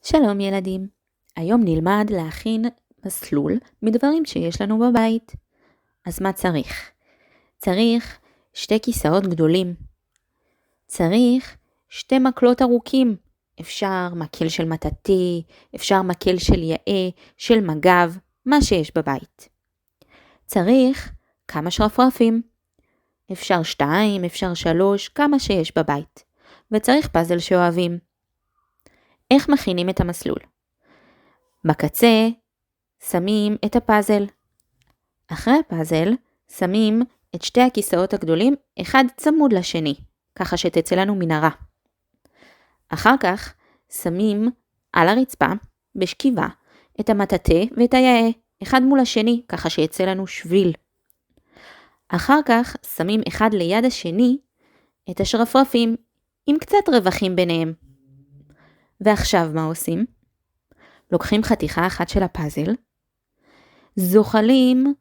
שלום ילדים, היום נלמד להכין מסלול מדברים שיש לנו בבית. אז מה צריך? צריך 2 כיסאות גדולים. צריך 2 מקלות ארוכים. אפשר מקל של מטאטא, אפשר מקל של יאה, של מגב, מה שיש בבית. צריך כמה שרפרפים. אפשר 2, אפשר 3, כמה שיש בבית. וצריך פאזל שאוהבים. איך מכינים את המסלול? בקצה שמים את הפאזל. אחרי הפאזל שמים את 2 הכיסאות הגדולים אחד צמוד לשני, ככה שתצא לנו מנהרה. אחר כך שמים על הרצפה בשכיבה את המטאטא ואת היאה, אחד מול השני, ככה שיצא לנו שביל. אחר כך שמים אחד ליד השני את השרפרפים עם קצת רווחים ביניהם. ועכשיו מה עושים? לוקחים חתיכה אחת של הפאזל, זוחלים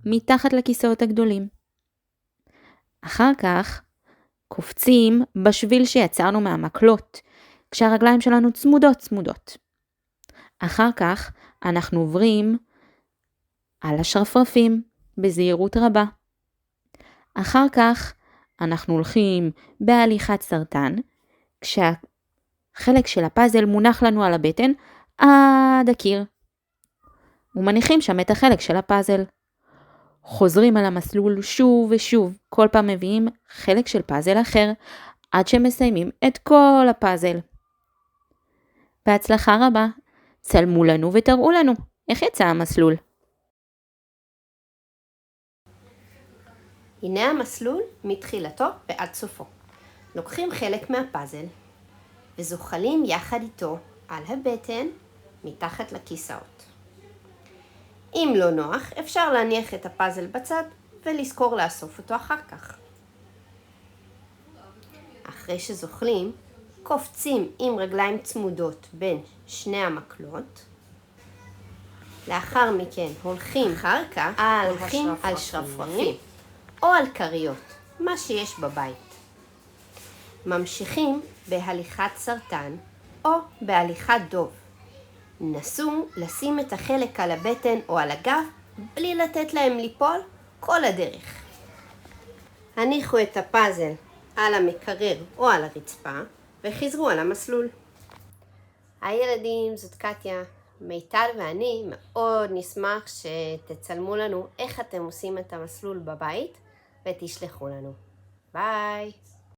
מתחת לכיסאות הגדולים. אחר כך קופצים בשביל שיצרנו מהמקלות, כשהרגליים שלנו צמודות. אחר כך אנחנו עוברים על השרפרפים בזהירות רבה. אחר כך אנחנו הולכים בהליכת סרטן, כשהחלק של הפאזל מונח לנו על הבטן עד הקיר. ומניחים שם את החלק של הפאזל. חוזרים על המסלול שוב ושוב, כל פעם מביאים חלק של פאזל אחר, עד שמסיימים את כל הפאזל. בהצלחה רבה, צלמו לנו ותראו לנו איך יצא המסלול. הנה המסלול מתחילתו ועד סופו. לוקחים חלק מהפאזל וזוחלים יחד איתו על הבטן מתחת לכיסאות. אם לא נוח, אפשר להניח את הפאזל בצד ולזכור לאסוף אותו אחר כך. אחרי שזוחלים, קופצים עם רגליים צמודות בין 2 המקלות. לאחר מכן הולכים על שרפרפים או על קריות, מה שיש בבית. ממשיכים בהליכת סרטן או בהליכת דוב. נסו לשים את החלק על הבטן או על הגב בלי לתת להם ליפול כל הדרך. הניחו את הפאזל על המקרר או על הרצפה וחזרו על המסלול. היי ילדים, זאת קטיה. מיטל ואני מאוד נשמח שתצלמו לנו איך אתם עושים את המסלול בבית ותשלחו לנו. ביי!